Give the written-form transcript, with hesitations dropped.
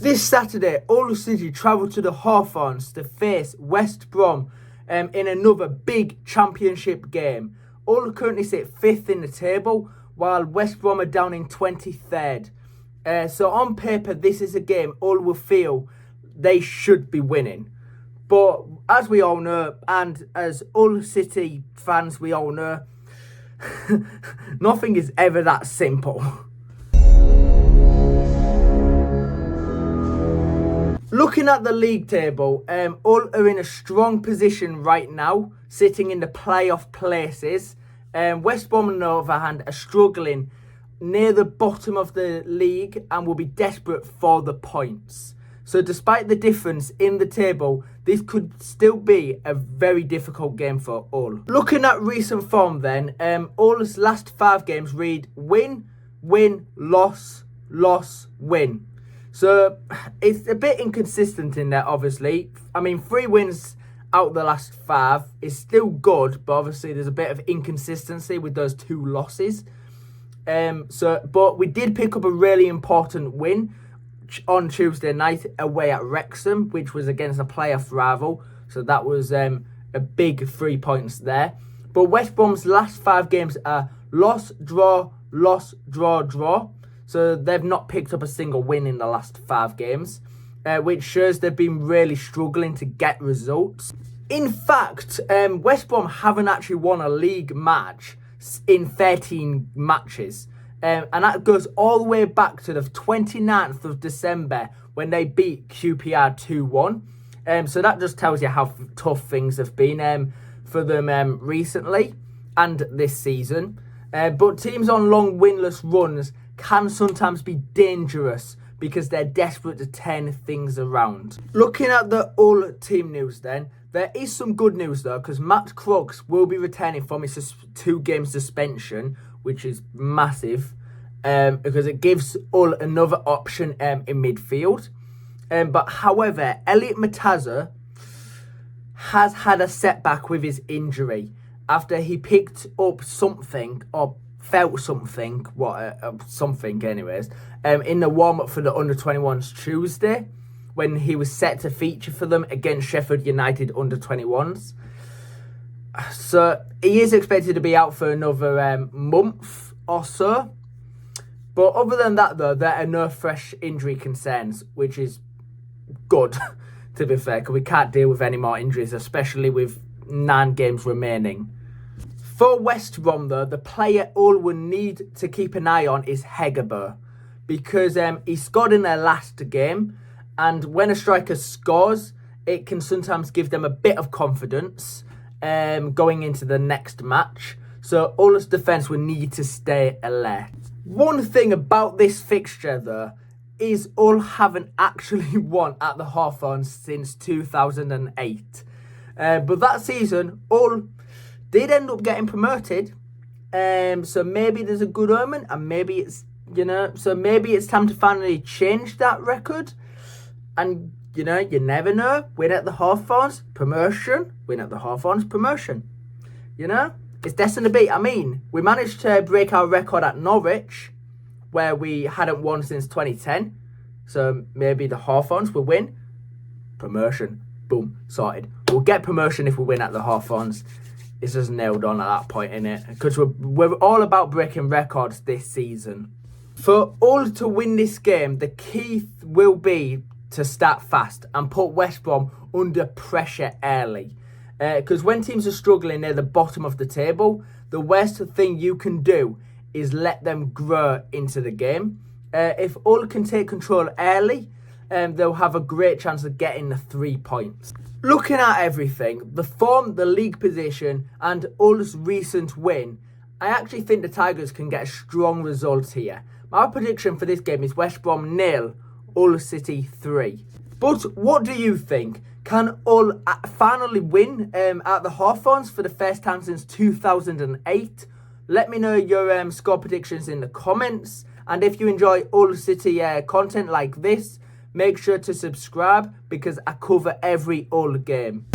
This Saturday, Hull City travel to the Hawthorns to face West Brom in another big championship game. Hull currently sit 5th in the table, while West Brom are down in 23rd. So on paper, this is a game Hull will feel they should be winning. But as we all know, and as Hull City fans we all know, nothing is ever that simple. Looking at the league table, Hull are in a strong position right now, sitting in the playoff places. West Brom, on the other hand, are struggling near the bottom of the league and will be desperate for the points. So despite the difference in the table, this could still be a very difficult game for Hull. Looking at recent form then, Hull's last 5 games read win, win, loss, loss, win. So it's a bit inconsistent in there, obviously. I mean, 3 wins out the last 5 is still good, but obviously there's a bit of inconsistency with those 2 losses. But we did pick up a really important win on Tuesday night away at Wrexham, which was against a playoff rival. So that was a big 3 points there. But West Brom's last 5 games are loss, draw, draw. So they've not picked up a single win in the last 5 games, which shows they've been really struggling to get results. In fact, West Brom haven't actually won a league match in 13 matches. And that goes all the way back to the 29th of December when they beat QPR 2-1. So that just tells you how tough things have been for them recently and this season. But teams on long winless runs can sometimes be dangerous because they're desperate to turn things around. Looking at the Hull team news then, there is some good news though, because Matt Crooks will be returning from his 2-game suspension, which is massive, because it gives Hull another option in midfield. But however, Matazo has had a setback with his injury after he picked up something, or felt something, something anyways, in the warm-up for the under-21s Tuesday, when he was set to feature for them against Sheffield United under-21s. So he is expected to be out for another month or so. But other than that, though, there are no fresh injury concerns, which is good, to be fair, because we can't deal with any more injuries, especially with 9 games remaining. For West Brom, though, the player Hull will need to keep an eye on is Hegebo, because he scored in their last game, and when a striker scores, it can sometimes give them a bit of confidence going into the next match. So Hull's defence will need to stay alert. One thing about this fixture, though, is Hull haven't actually won at the Hawthorns since 2008. But that season, Hull did end up getting promoted. So maybe there's a good omen, and maybe it's, so maybe it's time to finally change that record. And, you never know. Win at the Hawthorns, promotion. Win at the Hawthorns, promotion. It's destined to be. I mean, we managed to break our record at Norwich, where we hadn't won since 2010. So maybe the Hawthorns will win. Promotion. Boom. Sorted. We'll get promotion if we win at the Hawthorns. It's just nailed on at that point, innit? Because we're all about breaking records this season. For Hull to win this game, the key will be to start fast and put West Brom under pressure early. Because when teams are struggling near the bottom of the table, the worst thing you can do is let them grow into the game. If Hull can take control early, they'll have a great chance of getting the 3 points. Looking at everything, the form, the league position, and Hull's recent win, I actually think the Tigers can get a strong result here. My prediction for this game is West Brom 0, Hull City 3. But what do you think? Can Hull finally win at the Hawthorns for the first time since 2008? Let me know your score predictions in the comments. And if you enjoy Hull City content like this, make sure to subscribe because I cover every Hull game.